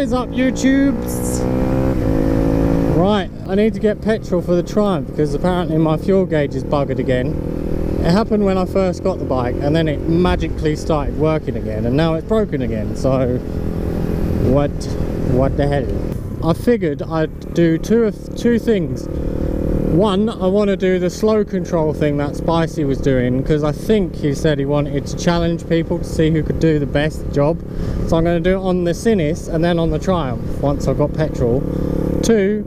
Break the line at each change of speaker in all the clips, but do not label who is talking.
What is up, YouTubes? Right, I need to get petrol for the Triumph because apparently my fuel gauge is buggered again. It happened when I first got the bike and then it magically started working again and now it's broken again, so what the hell. I figured I'd do two things. One, I want to do the slow control thing that Spicy was doing because I think he said he wanted to challenge people to see who could do the best job. So I'm going to do it on the Sinis and then on the Triumph once I've got petrol. Two,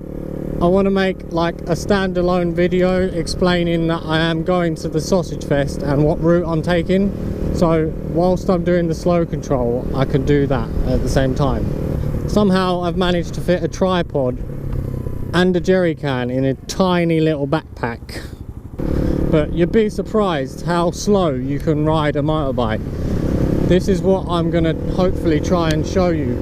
I want to make like a standalone video explaining that I am going to the Sausage Fest and what route I'm taking. So whilst I'm doing the slow control, I can do that at the same time. Somehow I've managed to fit a tripod and a jerry can in a tiny little backpack, but you'd be surprised how slow you can ride a motorbike. This is what I'm gonna hopefully try and show you.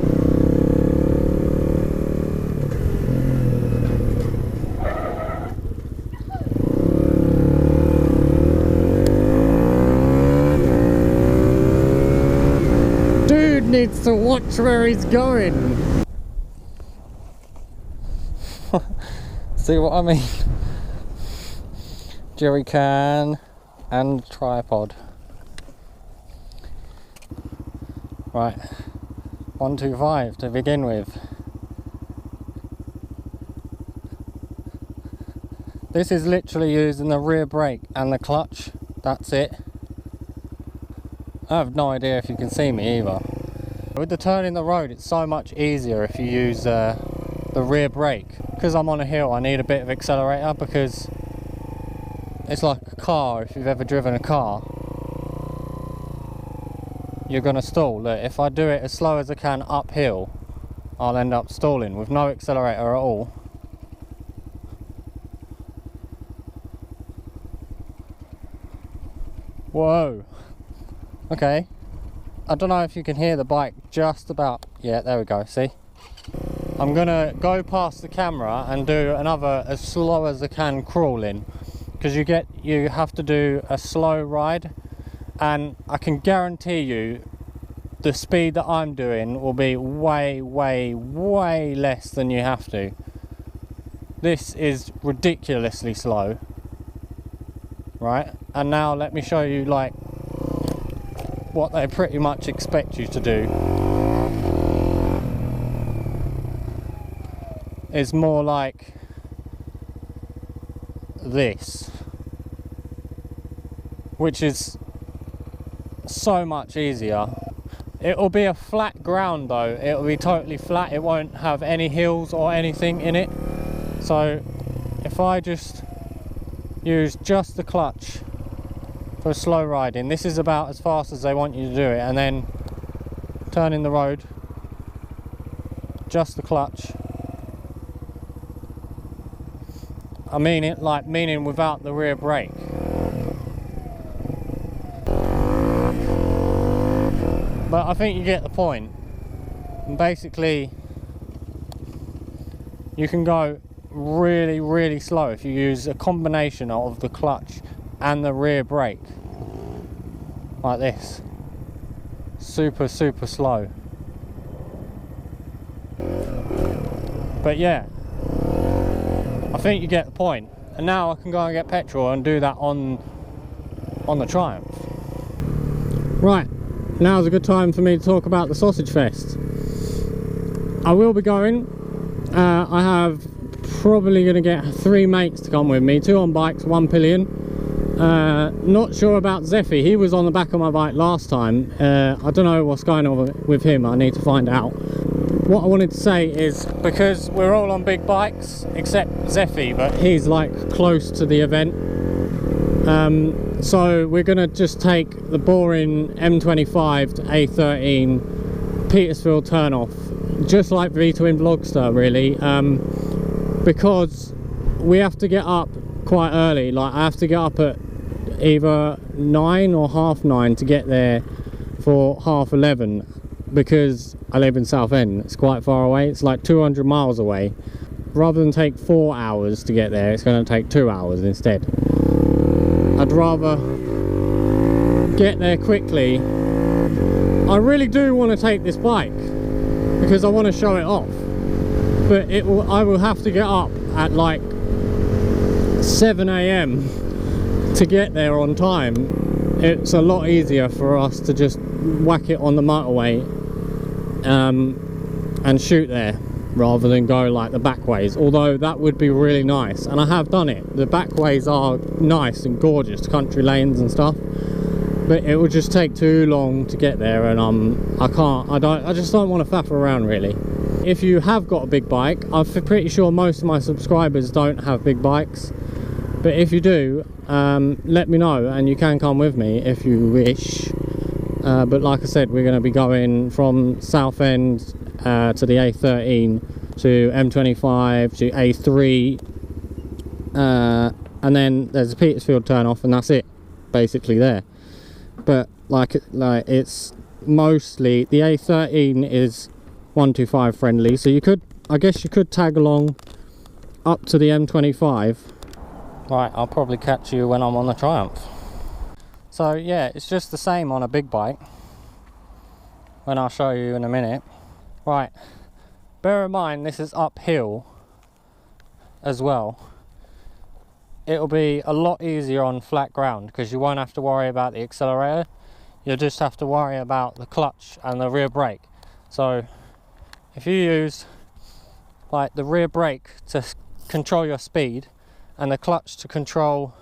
Dude needs to watch where he's going. See what I mean? Jerry can and tripod. Right, 125 to begin with. This is literally using the rear brake and the clutch. That's it. I have no idea if you can see me either. With the turn in the road, it's so much easier if you use the rear brake. Because I'm on a hill, I need a bit of accelerator because it's like a car. If you've ever driven a car, you're going to stall. Look, if I do it as slow as I can uphill, I'll end up stalling with no accelerator at all. Whoa. Okay. I don't know if you can hear the bike just about. Yeah, there we go, see? I'm gonna go past the camera and do another as slow as I can crawling, because you have to do a slow ride, and I can guarantee you the speed that I'm doing will be way less than you have to. This is ridiculously slow, right? And now let me show you like what they pretty much expect you to do. Is more like this, which is so much easier. It will be a flat ground though, it will be totally flat, it won't have any hills or anything in it. So if I just use just the clutch for slow riding, this is about as fast as they want you to do it, and then turn in the road, just the clutch. I mean it like meaning without the rear brake. But I think you get the point. And basically, you can go really slow if you use a combination of the clutch and the rear brake. Like this. Super slow. But yeah. I think you get the point. And now I can go and get petrol and do that on the Triumph. Right, now's a good time for me to talk about the Sausage Fest. I will be going. I have probably going to get 3 mates to come with me, 2 on bikes, 1 pillion. Not sure about Zeffy, he was on the back of my bike last time. I don't know what's going on with him, I need to find out. What I wanted to say is, because we're all on big bikes, except Zeffy, but he's like close to the event. So we're going to just take the boring M25 to A13 Petersfield turn off, just like V-twin Vlogster really, because we have to get up quite early. Like I have to get up at either 9 or half 9 to get there for half 11, because I live in Southend. It's quite far away, it's like 200 miles away. Rather than take 4 hours to get there, it's going to take 2 hours instead. I'd rather get there quickly. I really do want to take this bike. because I want to show it off. But I will have to get up at like 7 AM to get there on time. It's a lot easier for us to just whack it on the motorway and shoot there, rather than go like the back ways, although that would be really nice, and I have done it. The back ways are nice and gorgeous, country lanes and stuff, but it would just take too long to get there, and I just don't want to faff around really. If you have got a big bike, I'm pretty sure most of my subscribers don't have big bikes, but if you do, let me know, and you can come with me if you wish. But like I said, we're going to be going from Southend to the A13 to M25 to A3, and then there's a Petersfield turn off, and that's it basically there. But like it's mostly the A13 is 125 friendly, so I guess you could tag along up to the M25. Right, I'll probably catch you when I'm on the Triumph. So yeah, it's just the same on a big bike, when I'll show you in a minute. Right, bear in mind this is uphill as well. It'll be a lot easier on flat ground because you won't have to worry about the accelerator. You'll just have to worry about the clutch and the rear brake. So if you use like the rear brake to control your speed and the clutch to control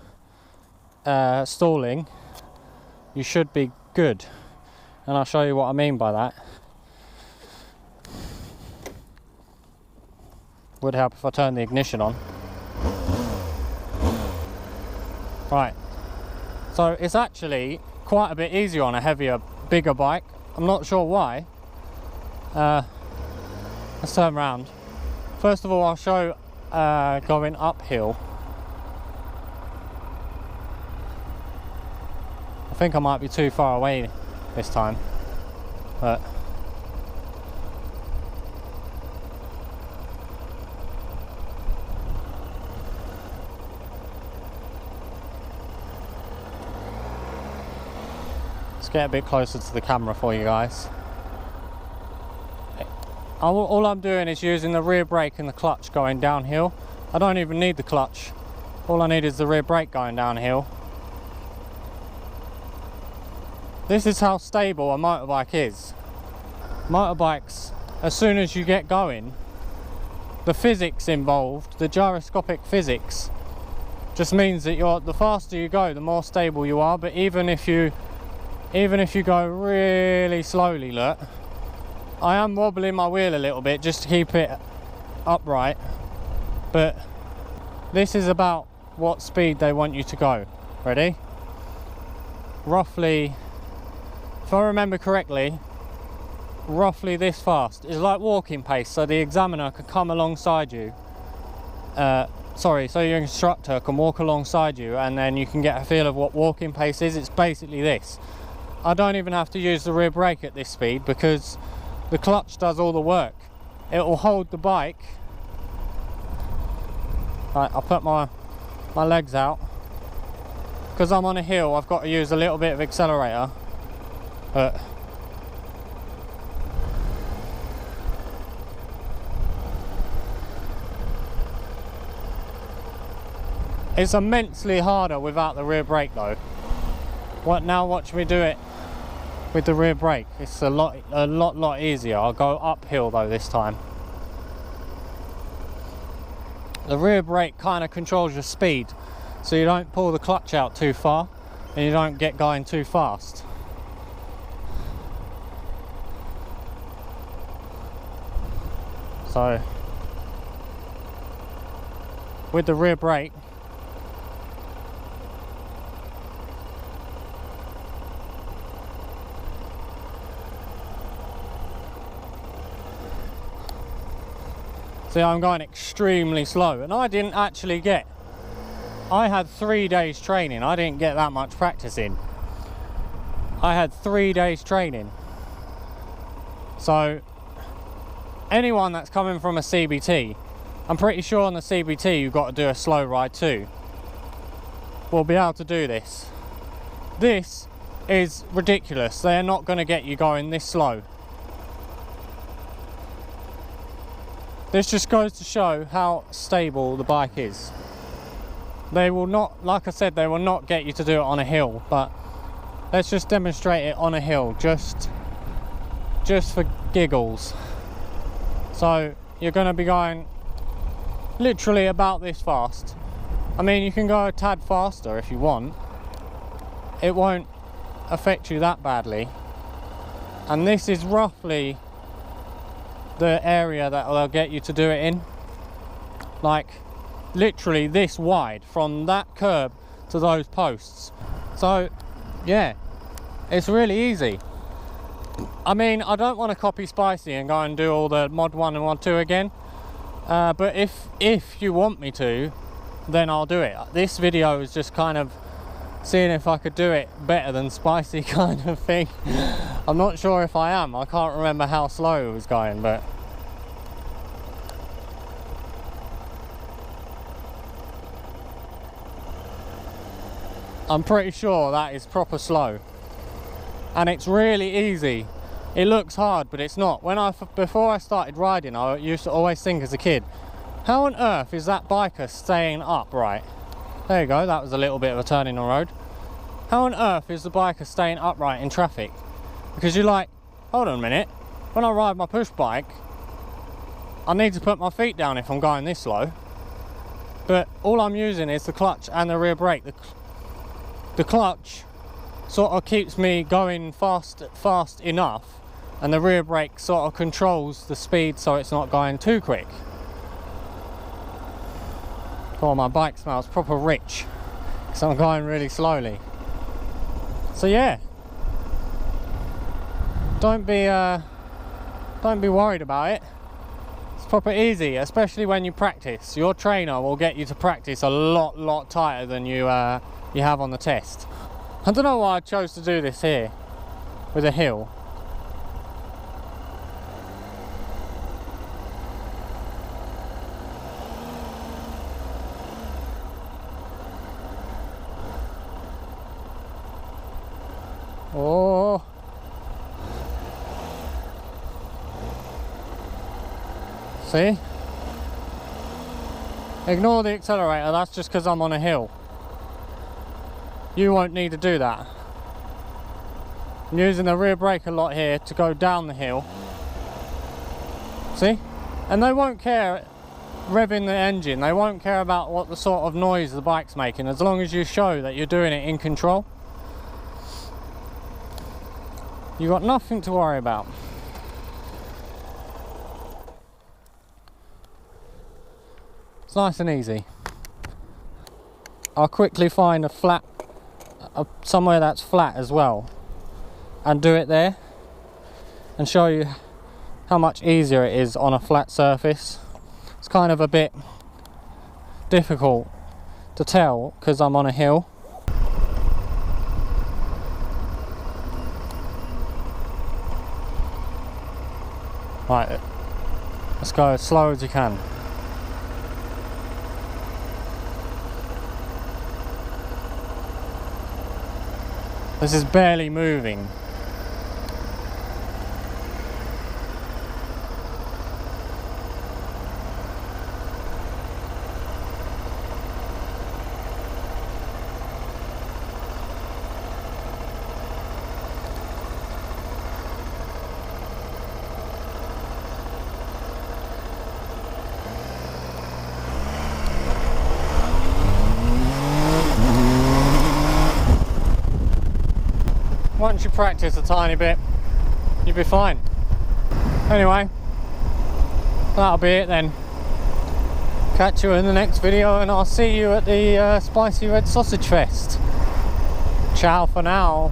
stalling, you should be good, and I'll show you what I mean by that. Would help if I turn the ignition on. Right, so it's actually quite a bit easier on a heavier, bigger bike. I'm not sure why. Let's turn around. First of all, I'll show going uphill. I think I might be too far away this time, but let's get a bit closer to the camera for you guys. All I'm doing is using the rear brake and the clutch going downhill. I don't even need the clutch. All I need is the rear brake going downhill. This is how stable a motorbike is. Motorbikes, as soon as you get going, the physics involved, the gyroscopic physics, just means that the faster you go, the more stable you are. But even if you go really slowly, look, I am wobbling my wheel a little bit just to keep it upright, but this is about what speed they want you to go. Ready? Roughly, if I remember correctly, roughly this fast. It's like walking pace, so the examiner can come alongside you. So your instructor can walk alongside you, and then you can get a feel of what walking pace is. It's basically this. I don't even have to use the rear brake at this speed because the clutch does all the work. It will hold the bike. Right, I'll put my legs out. Because I'm on a hill, I've got to use a little bit of accelerator. But it's immensely harder without the rear brake though. Now watch me do it with the rear brake. It's a lot easier. I'll go uphill though this time. The rear brake kind of controls your speed, so you don't pull the clutch out too far and you don't get going too fast. So with the rear brake, see, I'm going extremely slow, and I didn't actually I had 3 days training. I didn't get that much practice in. I had 3 days training. So anyone that's coming from a CBT, I'm pretty sure on the CBT you've got to do a slow ride too, will be able to do this. This is ridiculous. They're not going to get you going this slow. this just goes to show how stable the bike is. They will not, like I said, they will not get you to do it on a hill, but let's just demonstrate it on a hill, just for giggles. So you're going to be going literally about this fast. I mean, you can go a tad faster if you want. It won't affect you that badly. And this is roughly the area that will get you to do it in. Like literally this wide from that curb to those posts. So yeah, it's really easy. I mean, I don't want to copy Spicy and go and do all the mod 1 and mod 2 again, but if you want me to, then I'll do it. This video is just kind of seeing if I could do it better than Spicy kind of thing. I'm not sure if I am. I can't remember how slow it was going, but I'm pretty sure that is proper slow. And it's really easy. It looks hard, but it's not. Before I started riding, I used to always think as a kid, how on earth is that biker staying upright? There you go, that was a little bit of a turn in the road. How on earth is the biker staying upright in traffic? Because you're like, hold on a minute, when I ride my push bike, I need to put my feet down if I'm going this slow. But all I'm using is the clutch and the rear brake. The clutch sort of keeps me going fast enough, and the rear brake sort of controls the speed so it's not going too quick. Oh, my bike smells proper rich because I'm going really slowly. So yeah, don't be worried about it. It's proper easy, especially when you practice. Your trainer will get you to practice a lot tighter than you have on the test. I don't know why I chose to do this here with a hill. Oh, see? Ignore the accelerator, that's just because I'm on a hill. You won't need to do that. I'm using the rear brake a lot here to go down the hill. See? And they won't care revving the engine. They won't care about what the sort of noise the bike's making, as long as you show that you're doing it in control. You've got nothing to worry about. It's nice and easy. I'll quickly find a flat, somewhere that's flat as well, and do it there and show you how much easier it is on a flat surface. It's kind of a bit difficult to tell because I'm on a hill. Right, let's go as slow as you can. This is barely moving. Once you practice a tiny bit, you'll be fine. Anyway, that'll be it then. Catch you in the next video, and I'll see you at the Spicy Red Sausage Fest. Ciao for now.